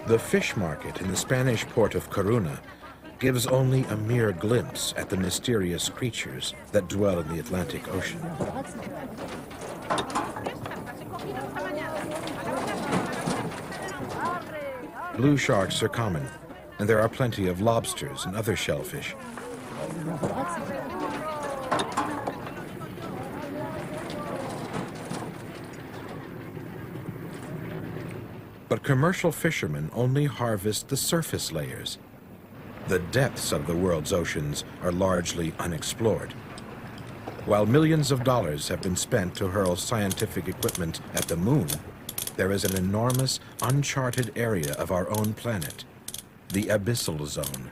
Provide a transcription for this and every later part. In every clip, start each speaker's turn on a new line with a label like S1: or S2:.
S1: The fish market in the Spanish port of Corunna gives only a mere glimpse at the mysterious creatures that dwell in the Atlantic Ocean. Blue sharks are common, and there are plenty of lobsters and other shellfish. But commercial fishermen only harvest the surface layers. The depths of the world's oceans are largely unexplored. While millions of dollars have been spent to hurl scientific equipment at the moon, there is an enormous, uncharted area of our own planet, the abyssal zone.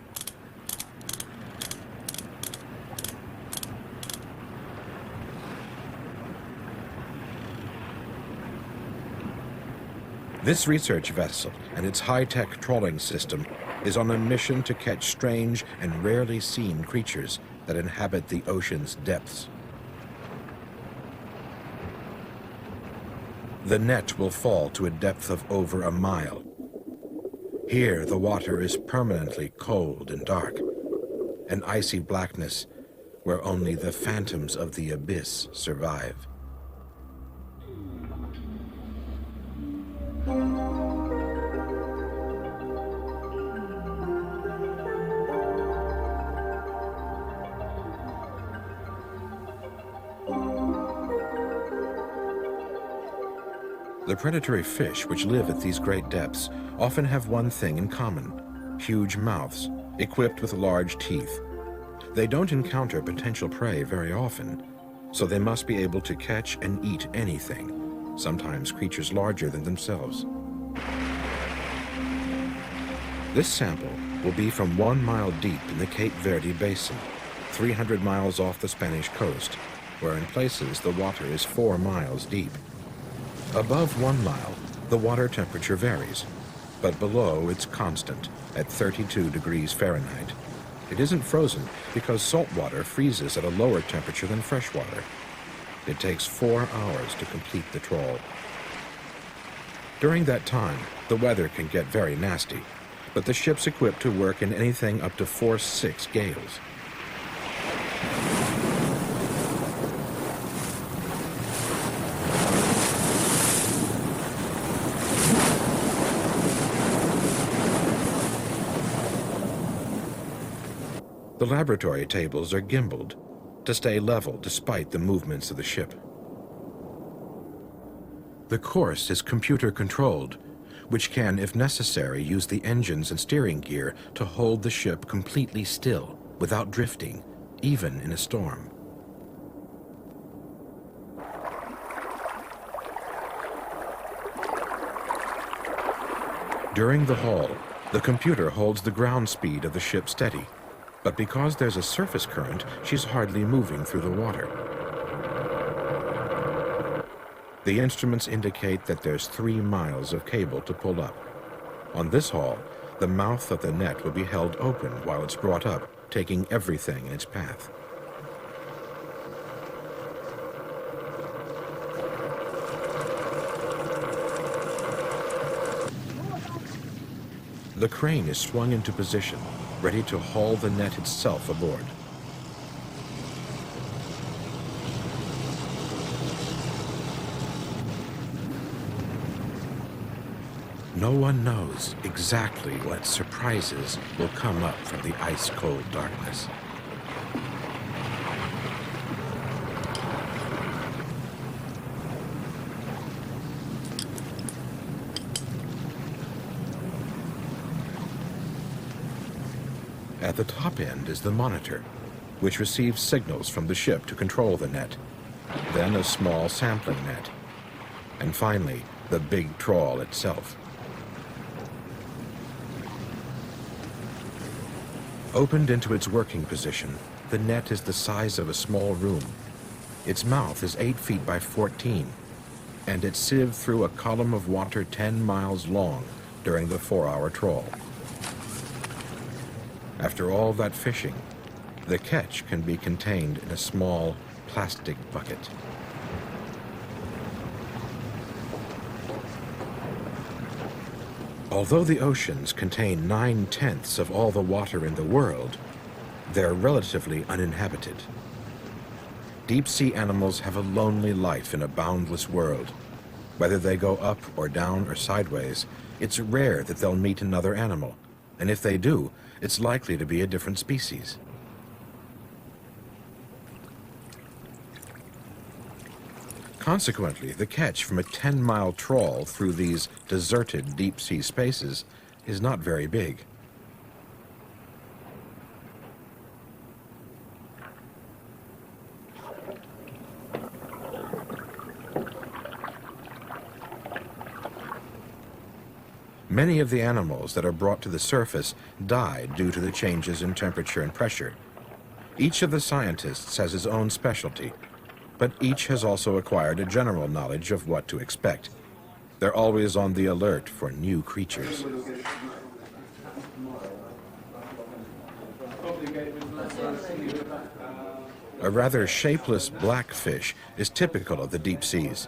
S1: This research vessel and its high-tech trawling system is on a mission to catch strange and rarely seen creatures that inhabit the ocean's depths. The net will fall to a depth of over a mile. Here, the water is permanently cold and dark, an icy blackness where only the phantoms of the abyss survive. The predatory fish which live at these great depths often have one thing in common: huge mouths, equipped with large teeth. They don't encounter potential prey very often, so they must be able to catch and eat anything, sometimes creatures larger than themselves. This sample will be from 1 mile deep in the Cape Verde Basin, 300 miles off the Spanish coast, where in places the water is 4 miles deep. Above 1 mile, the water temperature varies, but below it's constant at 32 degrees Fahrenheit. It isn't frozen because salt water freezes at a lower temperature than fresh water. It takes 4 hours to complete the trawl. During that time, the weather can get very nasty, but the ship's equipped to work in anything up to force 6 gales. The laboratory tables are gimbaled to stay level despite the movements of the ship. The course is computer-controlled, which can, if necessary, use the engines and steering gear to hold the ship completely still, without drifting, even in a storm. During the haul, the computer holds the ground speed of the ship steady. But because there's a surface current, she's hardly moving through the water. The instruments indicate that there's 3 miles of cable to pull up. On this haul, the mouth of the net will be held open while it's brought up, taking everything in its path. The crane is swung into position, ready to haul the net itself aboard. No one knows exactly what surprises will come up from the ice-cold darkness. At the top end is the monitor, which receives signals from the ship to control the net, then a small sampling net, and finally, the big trawl itself. Opened into its working position, the net is the size of a small room. Its mouth is 8 feet by 14, and it sieved through a column of water 10 miles long during the 4-hour trawl. After all that fishing, the catch can be contained in a small plastic bucket. Although the oceans contain 9/10 of all the water in the world, they're relatively uninhabited. Deep-sea animals have a lonely life in a boundless world. Whether they go up or down or sideways, it's rare that they'll meet another animal, and if they do, it's likely to be a different species. Consequently, the catch from a 10-mile trawl through these deserted deep-sea spaces is not very big. Many of the animals that are brought to the surface die due to the changes in temperature and pressure. Each of the scientists has his own specialty, but each has also acquired a general knowledge of what to expect. They're always on the alert for new creatures. A rather shapeless black fish is typical of the deep seas.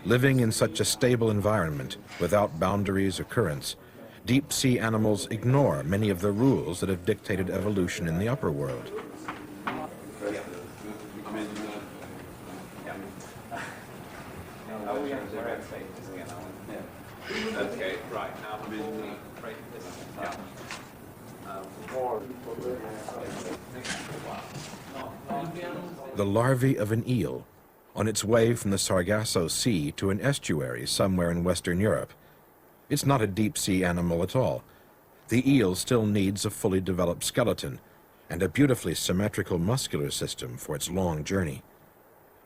S1: Living in such a stable environment, without boundaries or currents, deep-sea animals ignore many of the rules that have dictated evolution in the upper world.
S2: Okay, right, now I'm in
S1: The larvae of an eel, on its way from the Sargasso Sea to an estuary somewhere in Western Europe. It's not a deep-sea animal at all. The eel still needs a fully developed skeleton and a beautifully symmetrical muscular system for its long journey.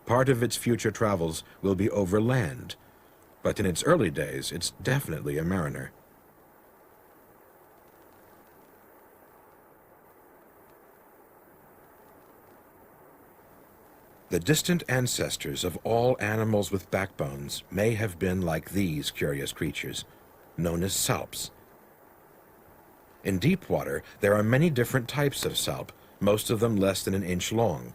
S1: Part of its future travels will be over land, but in its early days, it's definitely a mariner. The distant ancestors of all animals with backbones may have been like these curious creatures, known as salps. In deep water, there are many different types of salp, most of them less than an inch long.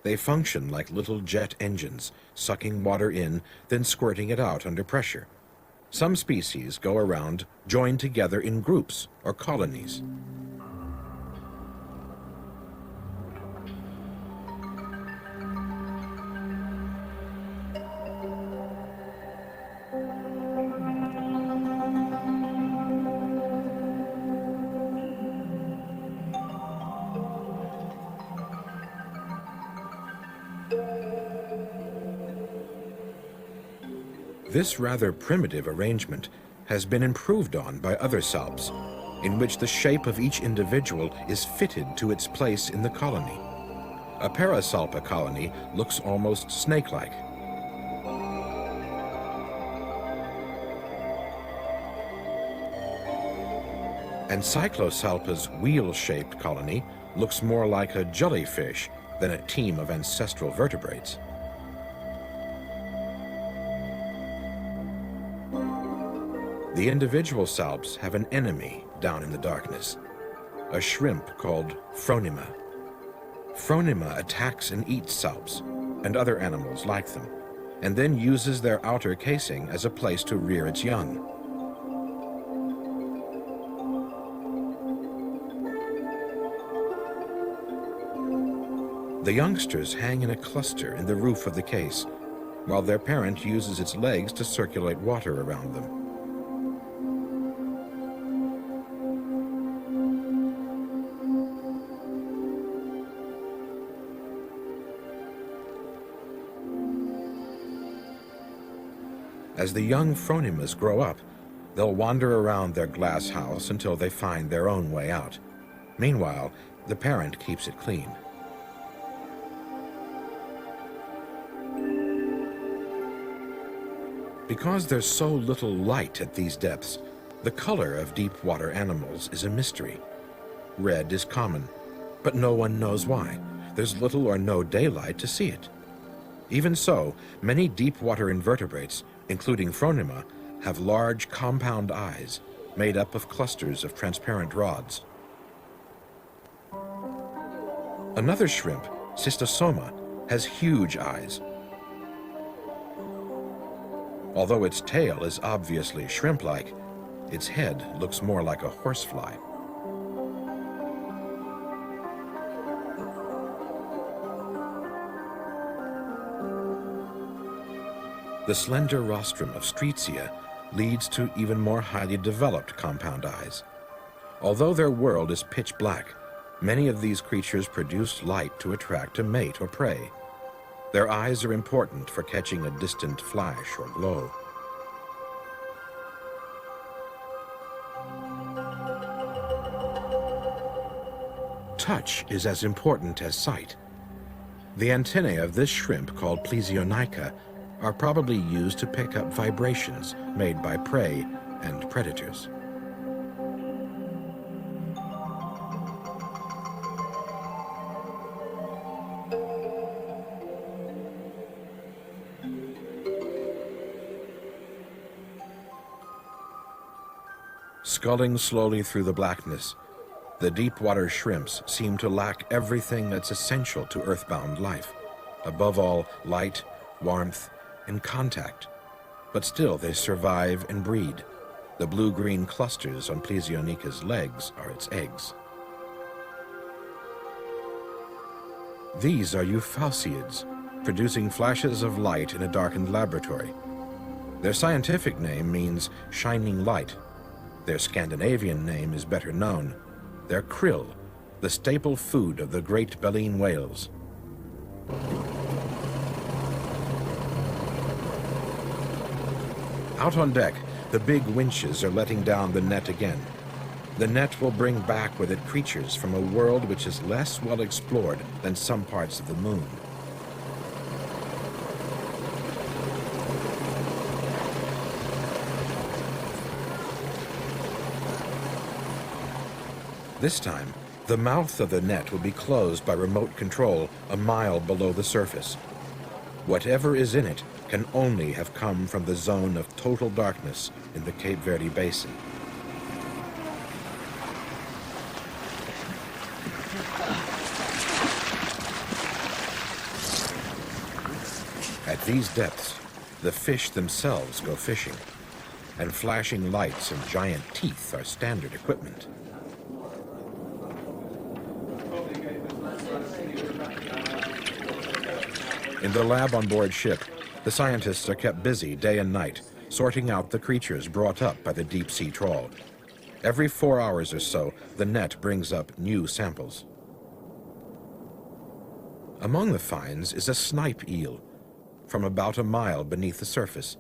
S1: They function like little jet engines, sucking water in, then squirting it out under pressure. Some species go around joined together in groups or colonies. This rather primitive arrangement has been improved on by other salps, in which the shape of each individual is fitted to its place in the colony. A parasalpa colony looks almost snake-like. And Cyclosalpa's wheel-shaped colony looks more like a jellyfish than a team of ancestral vertebrates. The individual salps have an enemy down in the darkness, a shrimp called Phronima. Phronima attacks and eats salps and other animals like them, and then uses their outer casing as a place to rear its young. The youngsters hang in a cluster in the roof of the case, while their parent uses its legs to circulate water around them. As the young Phronimas grow up, they'll wander around their glass house until they find their own way out. Meanwhile, the parent keeps it clean. Because there's so little light at these depths, the color of deep water animals is a mystery. Red is common, but no one knows why. There's little or no daylight to see it. Even so, many deep water invertebrates, including Phronima, have large compound eyes made up of clusters of transparent rods. Another shrimp, Cystosoma, has huge eyes. Although its tail is obviously shrimp-like, Its head looks more like a horsefly. The slender rostrum of Streetzia leads to even more highly developed compound eyes. Although their world is pitch black, many of these creatures produce light to attract a mate or prey. Their eyes are important for catching a distant flash or glow. Touch is as important as sight. The antennae of this shrimp, called plesionica, are probably used to pick up vibrations made by prey and predators. Sculling slowly through the blackness, the deep-water shrimps seem to lack everything that's essential to earthbound life. Above all, light, warmth, and contact. But still, they survive and breed. The blue-green clusters on Plesionica's legs are its eggs. These are euphausiids, producing flashes of light in a darkened laboratory. Their scientific name means shining light. Their Scandinavian name is better known. They're krill, the staple food of the great baleen whales. Out on deck, the big winches are letting down the net again. The net will bring back with it creatures from a world which is less well explored than some parts of the moon. This time, the mouth of the net will be closed by remote control a mile below the surface. Whatever is in it can only have come from the zone of total darkness in the Cape Verde Basin. At these depths, the fish themselves go fishing, and flashing lights and giant teeth are standard equipment. In the lab on board ship, the scientists are kept busy day and night, sorting out the creatures brought up by the deep-sea trawl. Every 4 hours or so, the net brings up new samples. Among the finds is a snipe eel, from about a mile beneath the surface.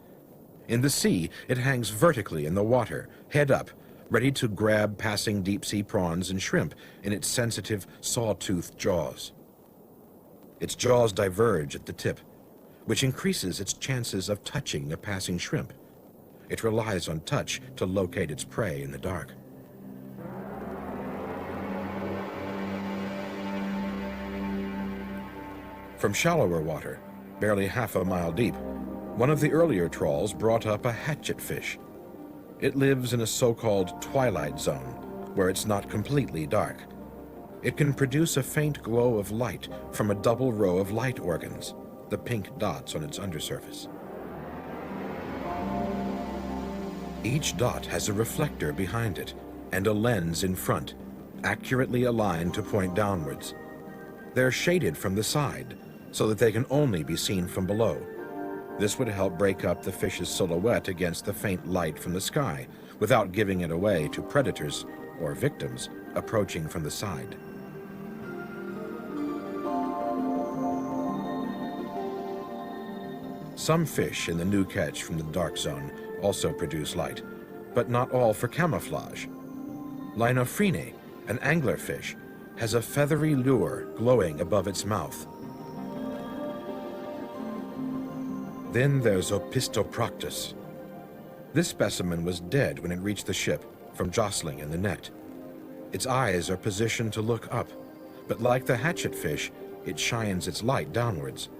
S1: In the sea, it hangs vertically in the water, head up, ready to grab passing deep-sea prawns and shrimp in its sensitive, saw-toothed jaws. Its jaws diverge at the tip, which increases its chances of touching a passing shrimp. It relies on touch to locate its prey in the dark. From shallower water, barely half a mile deep, one of the earlier trawls brought up a hatchetfish. It lives in a so-called twilight zone, where it's not completely dark. It can produce a faint glow of light from a double row of light organs, the pink dots on its undersurface. Each dot has a reflector behind it and a lens in front, accurately aligned to point downwards. They're shaded from the side so that they can only be seen from below. This would help break up the fish's silhouette against the faint light from the sky without giving it away to predators or victims approaching from the side. Some fish in the new catch from the dark zone also produce light, but not all for camouflage. Linophrene, an anglerfish, has a feathery lure glowing above its mouth. Then there's Opistoproctus. This specimen was dead when it reached the ship from jostling in the net. Its eyes are positioned to look up, but like the hatchetfish, it shines its light downwards.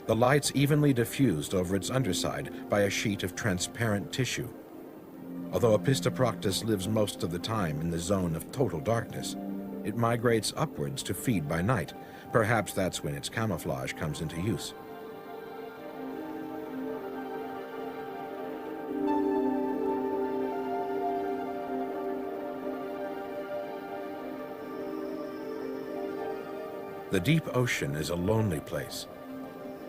S1: The light's evenly diffused over its underside by a sheet of transparent tissue. Although Opistoproctus lives most of the time in the zone of total darkness, it migrates upwards to feed by night. Perhaps that's when its camouflage comes into use. The deep ocean is a lonely place,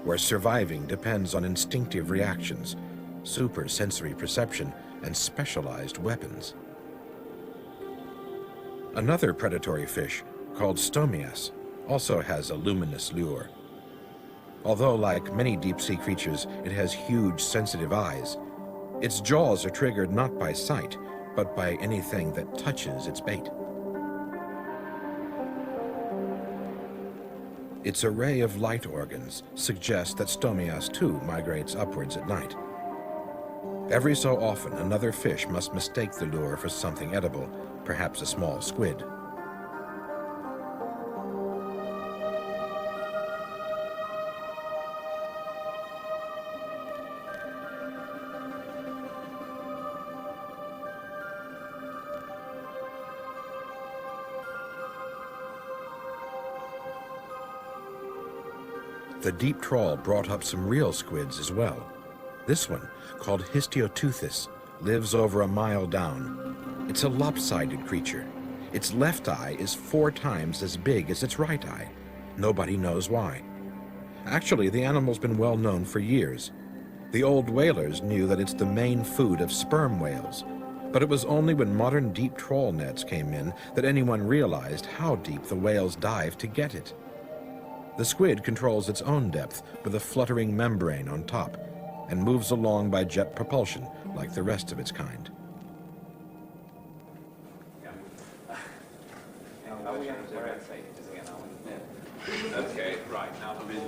S1: where surviving depends on instinctive reactions, supersensory perception, and specialized weapons. Another predatory fish, called stomias, also has a luminous lure. Although, like many deep-sea creatures, it has huge sensitive eyes, its jaws are triggered not by sight, but by anything that touches its bait. Its array of light organs suggests that stomias too migrates upwards at night. Every so often, another fish must mistake the lure for something edible, perhaps a small squid. The deep trawl brought up some real squids as well. This one, called Histioteuthis, lives over a mile down. It's a lopsided creature. Its left eye is 4 times as big as its right eye. Nobody knows why. Actually, the animal's been well known for years. The old whalers knew that it's the main food of sperm whales, but it was only when modern deep trawl nets came in that anyone realized how deep the whales dive to get it. The squid controls its own depth with a fluttering membrane on top and moves along by jet propulsion like the rest of its kind.
S2: Okay, right, now I'm in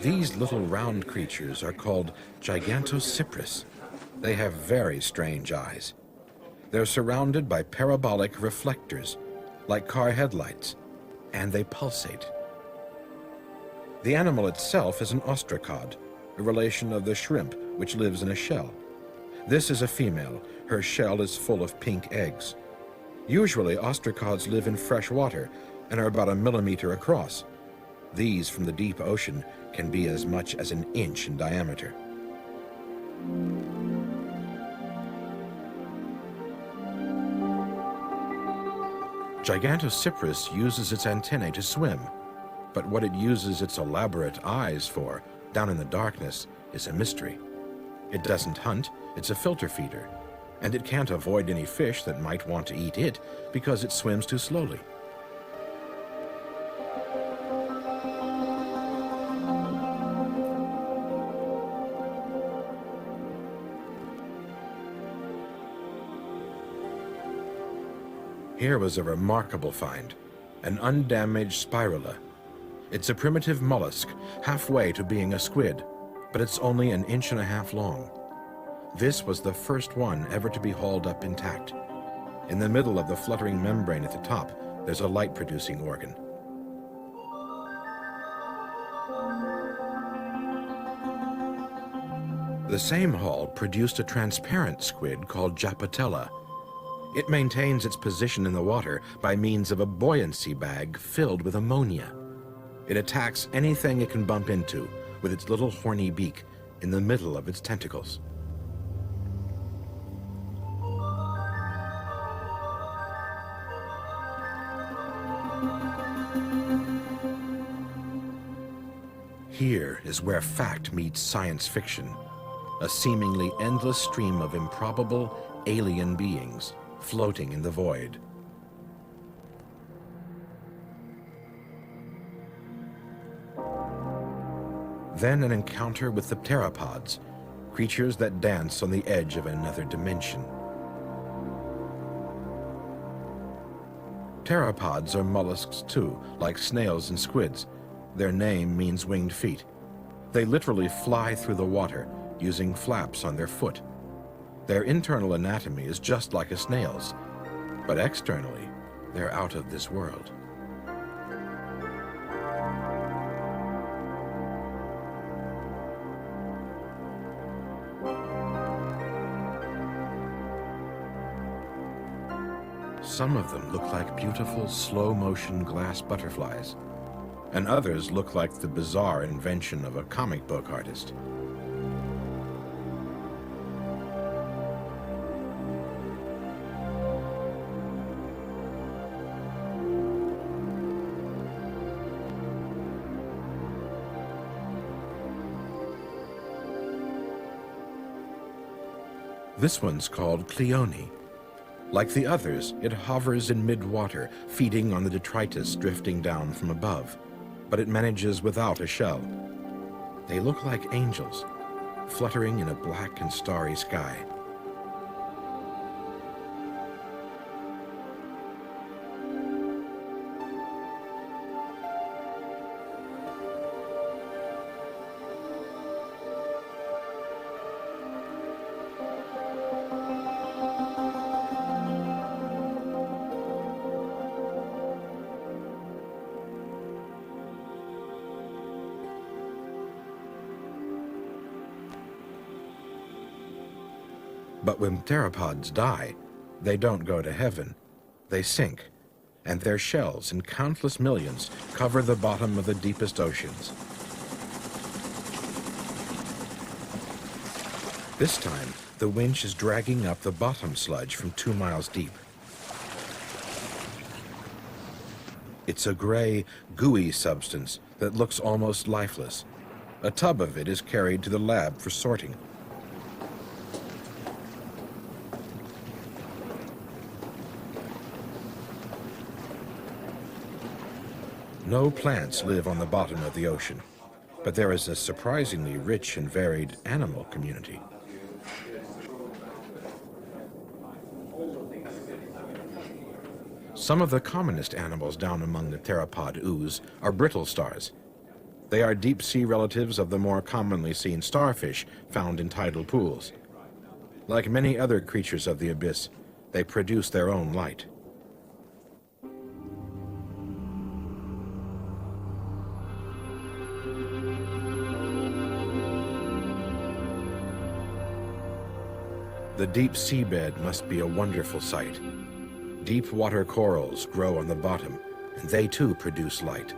S1: These little round creatures are called Gigantocyprus. They have very strange eyes. They're surrounded by parabolic reflectors, like car headlights, and they pulsate. The animal itself is an ostracod, a relation of the shrimp, which lives in a shell. This is a female. Her shell is full of pink eggs. Usually, ostracods live in fresh water and are about 1 millimeter across. These from the deep ocean can be as much as 1 inch in diameter. Gigantocyprus uses its antennae to swim, but what it uses its elaborate eyes for, down in the darkness, is a mystery. It doesn't hunt, it's a filter feeder, and it can't avoid any fish that might want to eat it because it swims too slowly. Here was a remarkable find, an undamaged spirula. It's a primitive mollusk, halfway to being a squid, but it's only 1.5 inches long. This was the first one ever to be hauled up intact. In the middle of the fluttering membrane at the top, there's a light-producing organ. The same haul produced a transparent squid called Japatella. It maintains its position in the water by means of a buoyancy bag filled with ammonia. It attacks anything it can bump into with its little horny beak in the middle of its tentacles. Here is where fact meets science fiction, a seemingly endless stream of improbable alien beings floating in the void. Then an encounter with the pteropods, creatures that dance on the edge of another dimension. Pteropods are mollusks too, like snails and squids. Their name means winged feet. They literally fly through the water, using flaps on their foot. Their internal anatomy is just like a snail's, but externally, they're out of this world. Some of them look like beautiful, slow-motion glass butterflies, and others look like the bizarre invention of a comic book artist. This one's called Cleone. Like the others, it hovers in mid-water, feeding on the detritus drifting down from above, but it manages without a shell. They look like angels, fluttering in a black and starry sky. But when theropods die, they don't go to heaven. They sink, and their shells in countless millions cover the bottom of the deepest oceans. This time, the winch is dragging up the bottom sludge from 2 miles deep. It's a gray, gooey substance that looks almost lifeless. A tub of it is carried to the lab for sorting. No plants live on the bottom of the ocean, but there is a surprisingly rich and varied animal community. Some of the commonest animals down among the theropod ooze are brittle stars. They are deep-sea relatives of the more commonly seen starfish found in tidal pools. Like many other creatures of the abyss, they produce their own light. The deep seabed must be a wonderful sight. Deep water corals grow on the bottom, and they too produce light.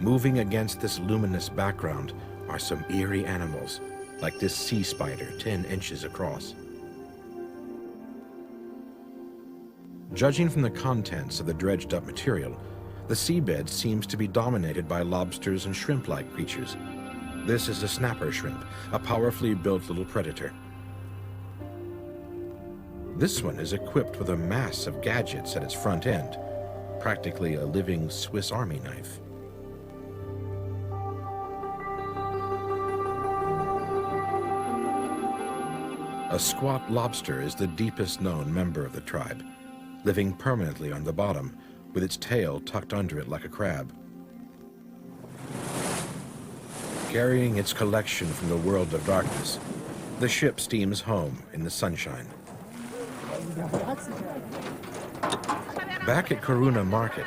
S1: Moving against this luminous background are some eerie animals, like this sea spider 10 inches across. Judging from the contents of the dredged up material, the seabed seems to be dominated by lobsters and shrimp-like creatures. This is a snapper shrimp, a powerfully built little predator. This one is equipped with a mass of gadgets at its front end, practically a living Swiss Army knife. A squat lobster is the deepest known member of the tribe, living permanently on the bottom, with its tail tucked under it like a crab. Carrying its collection from the world of darkness, the ship steams home in the sunshine. Back at Corunna Market,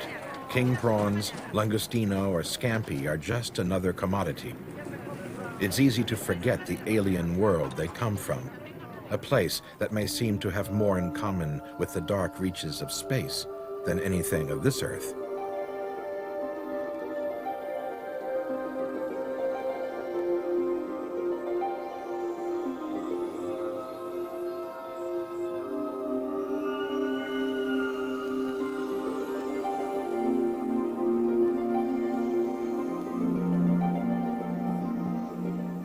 S1: king prawns, langostino, or scampi are just another commodity. It's easy to forget the alien world they come from, a place that may seem to have more in common with the dark reaches of space than anything of this earth.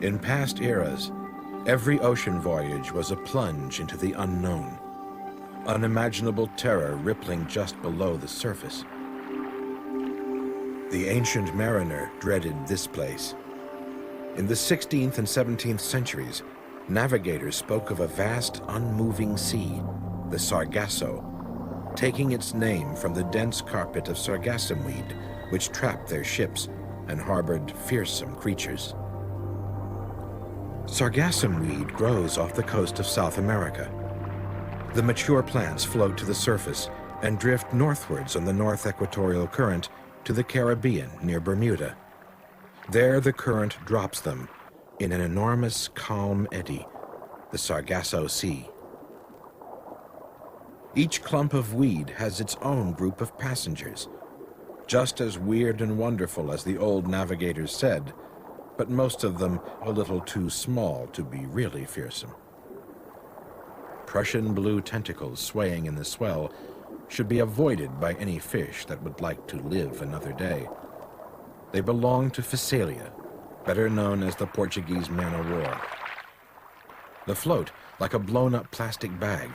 S1: In past eras, every ocean voyage was a plunge into the unknown, unimaginable terror rippling just below the surface. The ancient mariner dreaded this place. In the 16th and 17th centuries, navigators spoke of a vast, unmoving sea, the Sargasso, taking its name from the dense carpet of sargassum weed, which trapped their ships and harbored fearsome creatures. Sargassum weed grows off the coast of South America. The mature plants float to the surface and drift northwards on the North Equatorial Current to the Caribbean near Bermuda. There the current drops them in an enormous calm eddy, the Sargasso Sea. Each clump of weed has its own group of passengers, just as weird and wonderful as the old navigators said, but most of them a little too small to be really fearsome. Prussian blue tentacles swaying in the swell should be avoided by any fish that would like to live another day. They belong to Phasalia, better known as the Portuguese man-o'-war. The float like a blown-up plastic bag,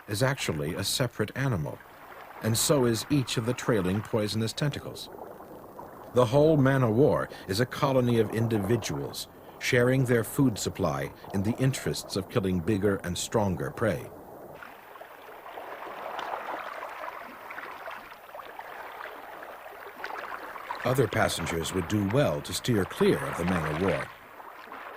S1: is actually a separate animal, and so is each of the trailing poisonous tentacles. The whole man-o'-war is a colony of individuals sharing their food supply in the interests of killing bigger and stronger prey. Other passengers would do well to steer clear of the man-o'-war.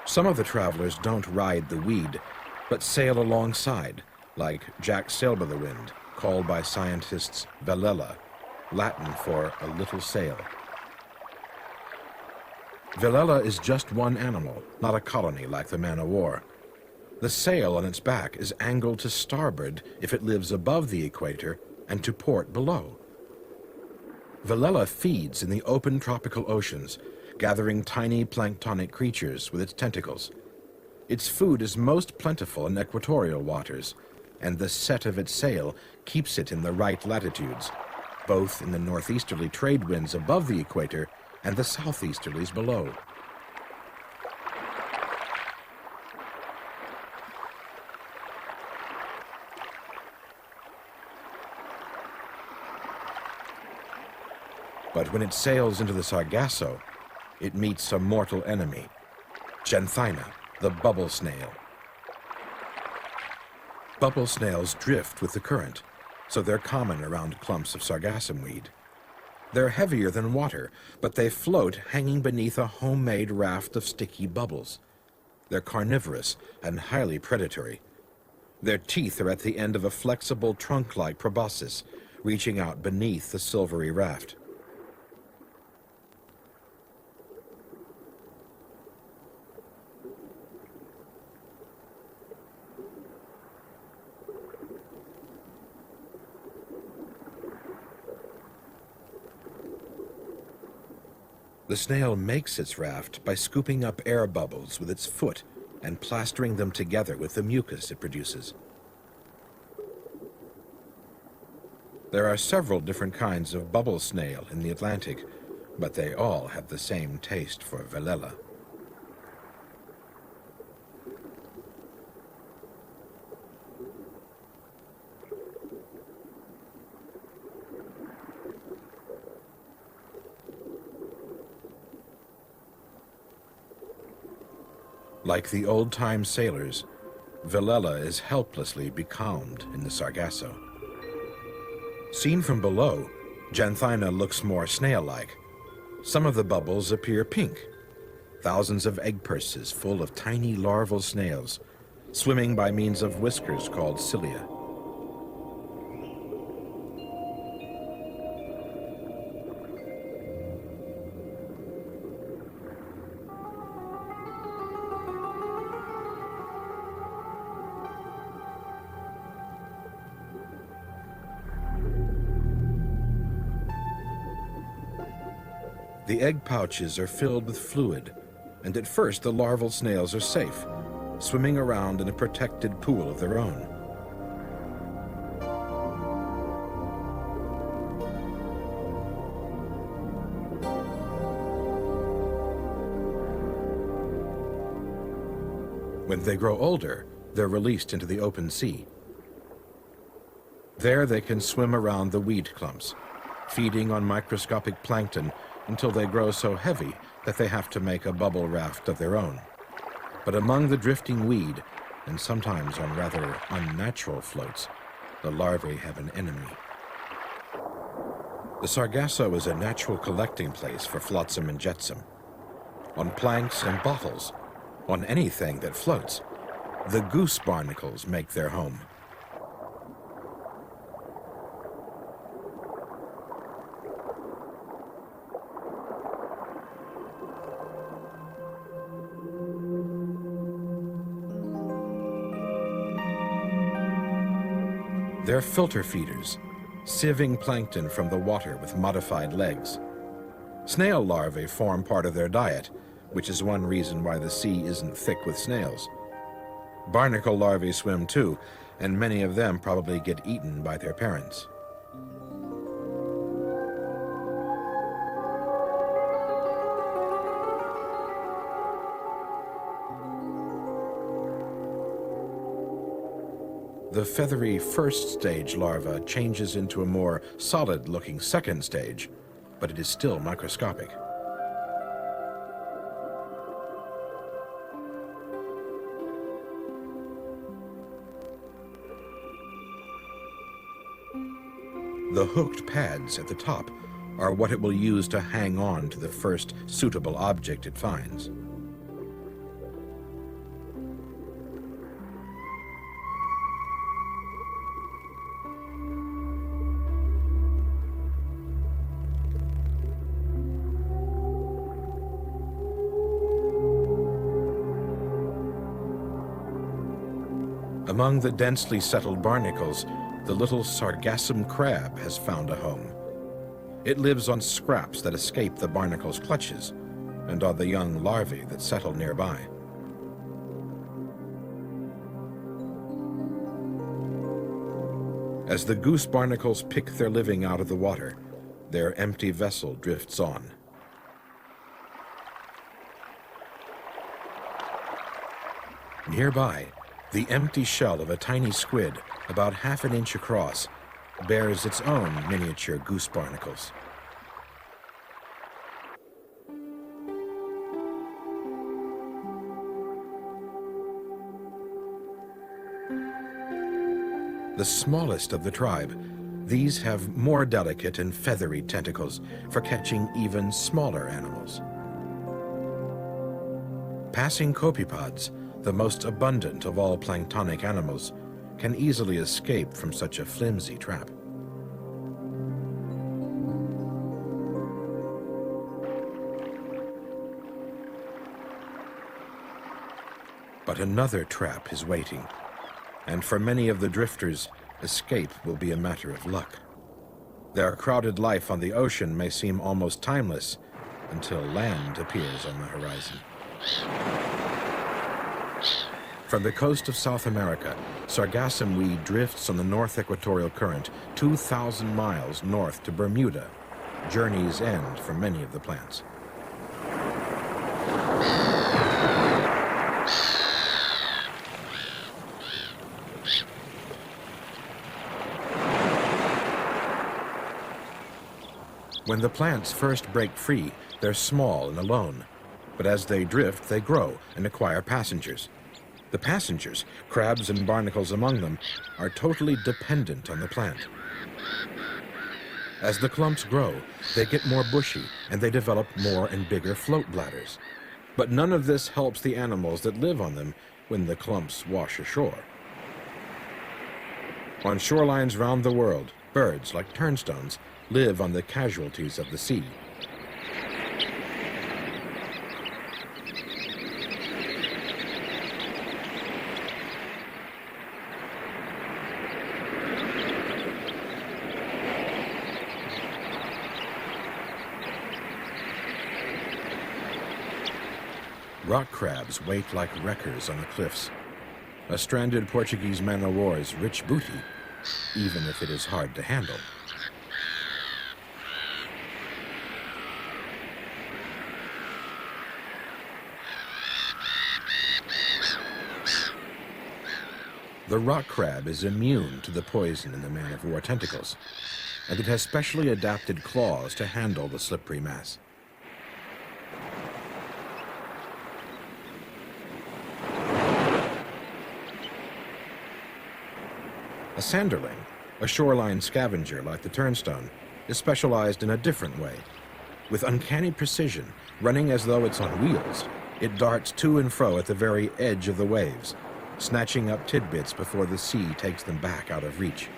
S1: Some of the travelers don't ride the weed, but sail alongside, like Jack Sail-by-the-Wind, called by scientists Velella, Latin for a little sail. Velella is just one animal, not a colony like the man-o'-war. The sail on its back is angled to starboard if it lives above the equator and to port below. Velella feeds in the open tropical oceans, gathering tiny planktonic creatures with its tentacles. Its food is most plentiful in equatorial waters, and the set of its sail keeps it in the right latitudes, both in the northeasterly trade winds above the equator and the southeasterlies below. But when it sails into the Sargasso, it meets a mortal enemy, Janthina, the bubble snail. Bubble snails drift with the current, so they're common around clumps of sargassum weed. They're heavier than water, but they float hanging beneath a homemade raft of sticky bubbles. They're carnivorous and highly predatory. Their teeth are at the end of a flexible trunk-like proboscis, reaching out beneath the silvery raft. The snail makes its raft by scooping up air bubbles with its foot and plastering them together with the mucus it produces. There are several different kinds of bubble snail in the Atlantic, but they all have the same taste for Velella. Like the old-time sailors, Velella is helplessly becalmed in the Sargasso. Seen from below, Janthina looks more snail-like. Some of the bubbles appear pink. Thousands of egg purses full of tiny larval snails, swimming by means of whiskers called cilia. The egg pouches are filled with fluid, and at first the larval snails are safe, swimming around in a protected pool of their own. When they grow older, they're released into the open sea. There they can swim around the weed clumps, feeding on microscopic plankton until they grow so heavy that they have to make a bubble raft of their own. But among the drifting weed, and sometimes on rather unnatural floats, the larvae have an enemy. The Sargasso is a natural collecting place for flotsam and jetsam. On planks and bottles, on anything that floats, the goose barnacles make their home. They're filter feeders, sieving plankton from the water with modified legs. Snail larvae form part of their diet, which is one reason why the sea isn't thick with snails. Barnacle larvae swim too, and many of them probably get eaten by their parents. The feathery first stage larva changes into a more solid-looking second stage, but it is still microscopic. The hooked pads at the top are what it will use to hang on to the first suitable object it finds. Among the densely settled barnacles, the little sargassum crab has found a home. It lives on scraps that escape the barnacle's clutches and on the young larvae that settle nearby. As the goose barnacles pick their living out of the water, their empty vessel drifts on. Nearby, the empty shell of a tiny squid, about half an inch across, bears its own miniature goose barnacles. The smallest of the tribe, these have more delicate and feathery tentacles for catching even smaller animals. Passing copepods, the most abundant of all planktonic animals, can easily escape from such a flimsy trap. But another trap is waiting, and for many of the drifters, escape will be a matter of luck. Their crowded life on the ocean may seem almost timeless until land appears on the horizon. From the coast of South America, sargassum weed drifts on the North Equatorial Current 2,000 miles north to Bermuda, journey's end for many of the plants. When the plants first break free, they're small and alone, but as they drift, they grow and acquire passengers. The passengers, crabs and barnacles among them, are totally dependent on the plant. As the clumps grow, they get more bushy and they develop more and bigger float bladders. But none of this helps the animals that live on them when the clumps wash ashore. On shorelines round the world, birds, like turnstones, live on the casualties of the sea. Rock crabs wait like wreckers on the cliffs. A stranded Portuguese man-o'-war's rich booty, even if it is hard to handle. The rock crab is immune to the poison in the man-of-war tentacles, and it has specially adapted claws to handle the slippery mass. A sanderling, a shoreline scavenger like the turnstone, is specialized in a different way. With uncanny precision, running as though it's on wheels, it darts to and fro at the very edge of the waves, snatching up tidbits before the sea takes them back out of reach.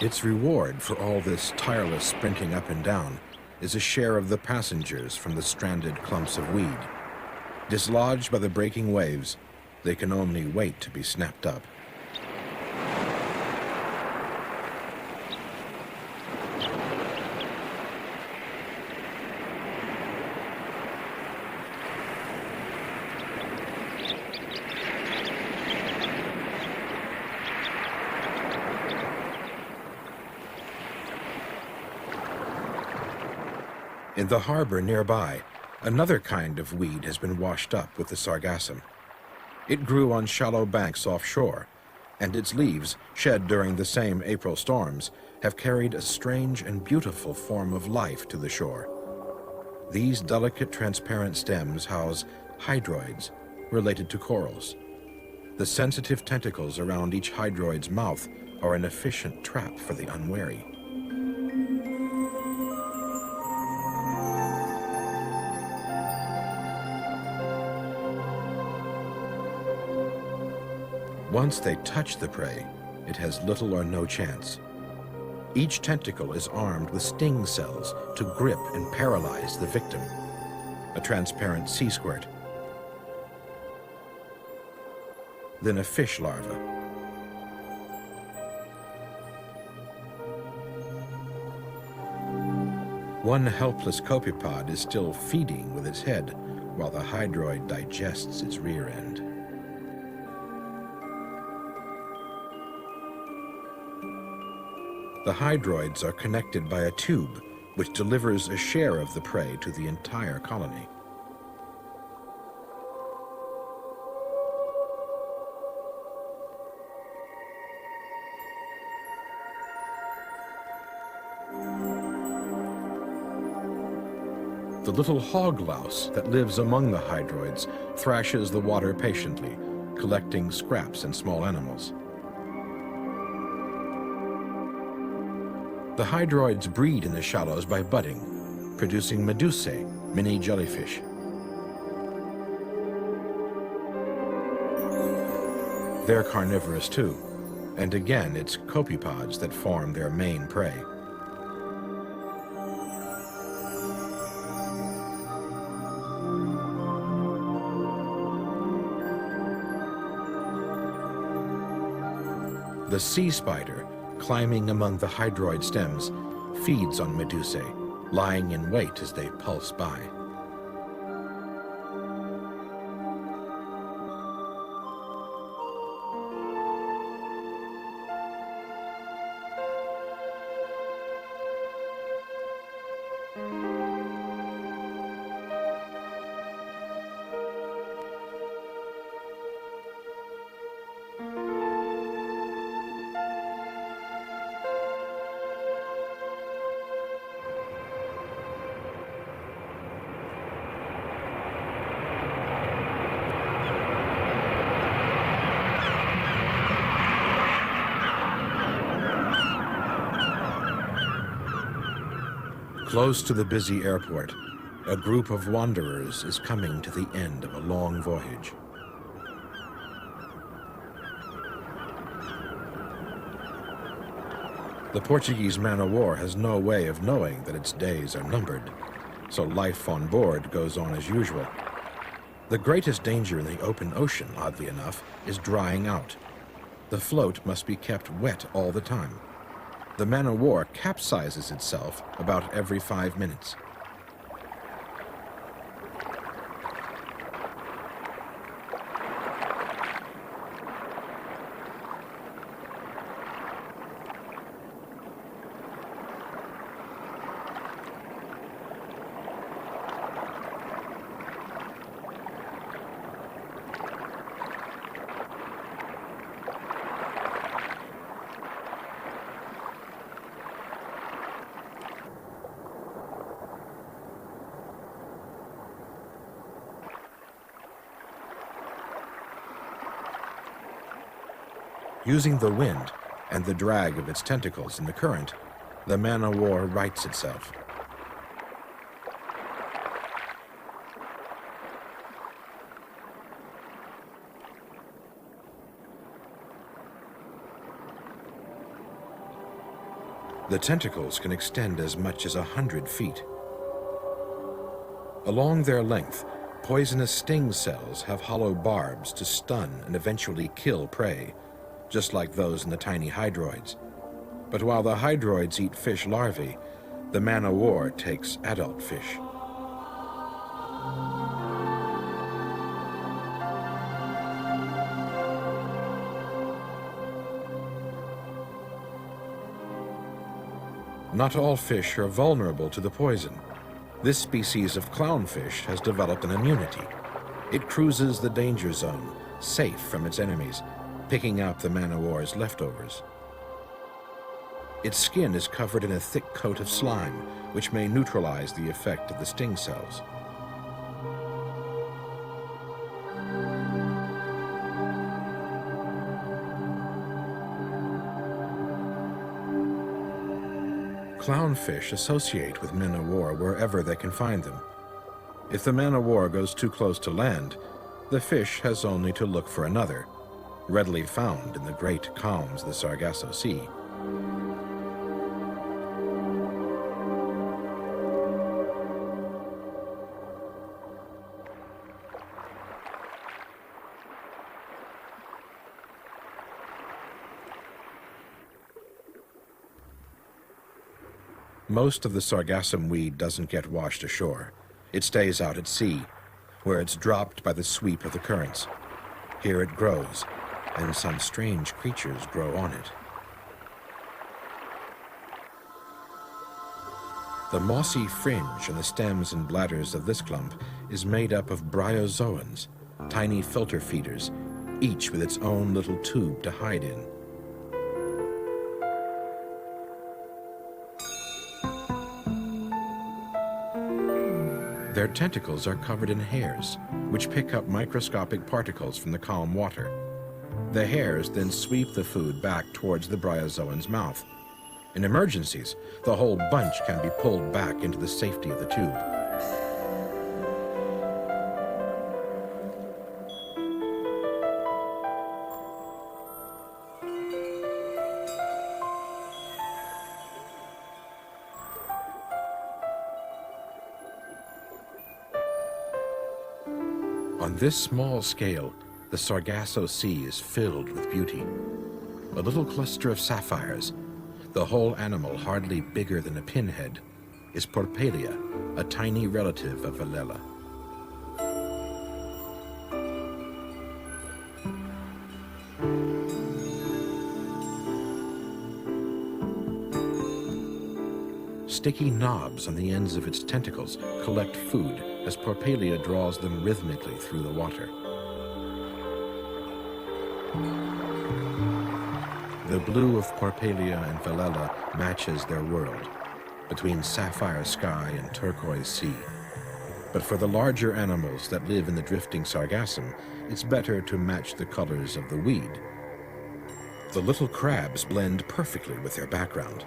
S1: Its reward for all this tireless sprinting up and down is a share of the passengers from the stranded clumps of weed. Dislodged by the breaking waves, they can only wait to be snapped up. In the harbor nearby, another kind of weed has been washed up with the sargassum. It grew on shallow banks offshore, and its leaves, shed during the same April storms, have carried a strange and beautiful form of life to the shore. These delicate transparent stems house hydroids related to corals. The sensitive tentacles around each hydroid's mouth are an efficient trap for the unwary. Once they touch the prey, it has little or no chance. Each tentacle is armed with sting cells to grip and paralyze the victim. A transparent sea squirt, then a fish larva. One helpless copepod is still feeding with its head while the hydroid digests its rear end. The hydroids are connected by a tube which delivers a share of the prey to the entire colony. The little hog louse that lives among the hydroids thrashes the water patiently, collecting scraps and small animals. The hydroids breed in the shallows by budding, producing medusae, mini jellyfish. They're carnivorous too, and again it's copepods that form their main prey. The sea spider, climbing among the hydroid stems, feeds on medusae, lying in wait as they pulse by. Close to the busy airport, a group of wanderers is coming to the end of a long voyage. The Portuguese man-of-war has no way of knowing that its days are numbered, so life on board goes on as usual. The greatest danger in the open ocean, oddly enough, is drying out. The float must be kept wet all the time. The man-of-war capsizes itself about every 5 minutes. Using the wind and the drag of its tentacles in the current, the man-of-war rights itself. The tentacles can extend as much as 100 feet. Along their length, poisonous sting cells have hollow barbs to stun and eventually kill prey, just like those in the tiny hydroids. But while the hydroids eat fish larvae, the man-of-war takes adult fish. Not all fish are vulnerable to the poison. This species of clownfish has developed an immunity. It cruises the danger zone, safe from its enemies, picking up the man-o-war's leftovers. Its skin is covered in a thick coat of slime, which may neutralize the effect of the sting cells. Clownfish associate with men-o-war wherever they can find them. If the man-o-war goes too close to land, the fish has only to look for another, readily found in the great calms of the Sargasso Sea. Most of the sargassum weed doesn't get washed ashore. It stays out at sea, where it's dropped by the sweep of the currents. Here it grows, and some strange creatures grow on it. The mossy fringe on the stems and bladders of this clump is made up of bryozoans, tiny filter feeders, each with its own little tube to hide in. Their tentacles are covered in hairs, which pick up microscopic particles from the calm water. The hairs then sweep the food back towards the bryozoan's mouth. In emergencies, the whole bunch can be pulled back into the safety of the tube. On this small scale, the Sargasso Sea is filled with beauty. A little cluster of sapphires, the whole animal hardly bigger than a pinhead, is Porpelia, a tiny relative of Velella. Sticky knobs on the ends of its tentacles collect food as Porpelia draws them rhythmically through the water. The blue of Porpelia and Velella matches their world, between sapphire sky and turquoise sea. But for the larger animals that live in the drifting sargassum, it's better to match the colors of the weed. The little crabs blend perfectly with their background.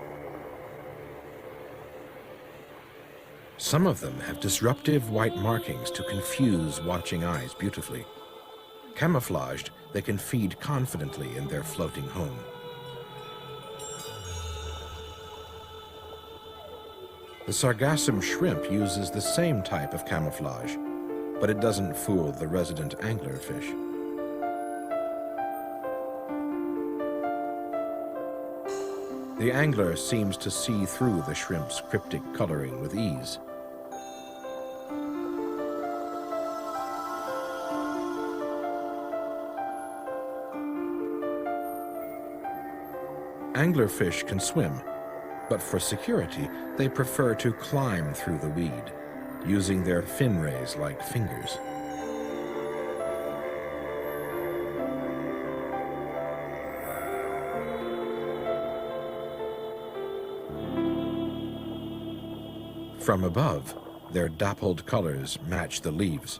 S1: Some of them have disruptive white markings to confuse watching eyes beautifully. Camouflaged, they can feed confidently in their floating home. The sargassum shrimp uses the same type of camouflage, but it doesn't fool the resident anglerfish. The angler seems to see through the shrimp's cryptic coloring with ease. Anglerfish can swim, but for security, they prefer to climb through the weed, using their fin rays like fingers. From above, their dappled colors match the leaves.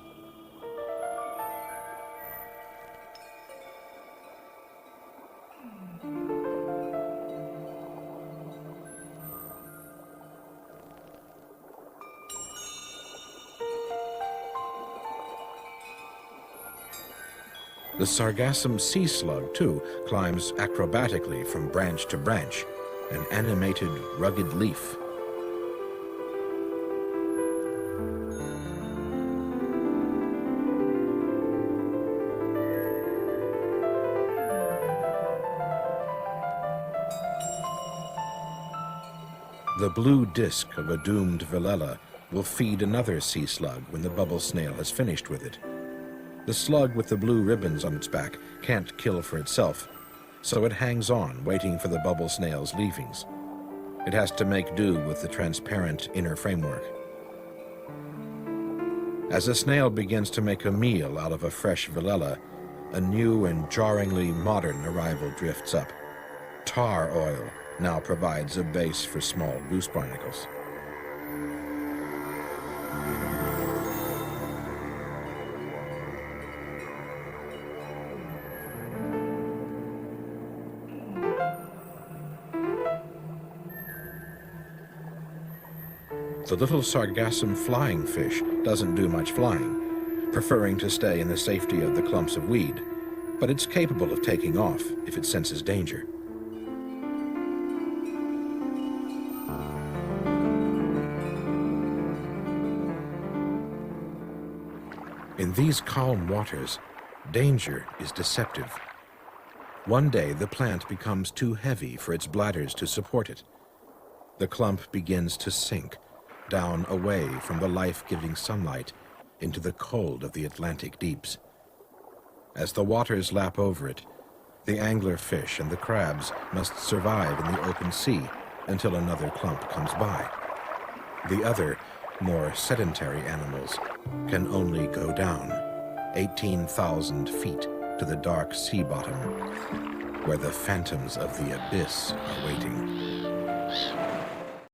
S1: The sargassum sea slug, too, climbs acrobatically from branch to branch, an animated, rugged leaf. The blue disc of a doomed Velella will feed another sea slug when the bubble snail has finished with it. The slug with the blue ribbons on its back can't kill for itself, so it hangs on, waiting for the bubble snail's leavings. It has to make do with the transparent inner framework. As a snail begins to make a meal out of a fresh villela, a new and jarringly modern arrival drifts up. Tar oil now provides a base for small goose barnacles. The little sargassum flying fish doesn't do much flying, preferring to stay in the safety of the clumps of weed, but it's capable of taking off if it senses danger. In these calm waters, danger is deceptive. One day, the plant becomes too heavy for its bladders to support it. The clump begins to sink, down away from the life-giving sunlight into the cold of the Atlantic deeps. As the waters lap over it, the angler fish and the crabs must survive in the open sea until another clump comes by. The other, more sedentary animals can only go down 18,000 feet to the dark sea bottom, where the phantoms of the abyss are waiting.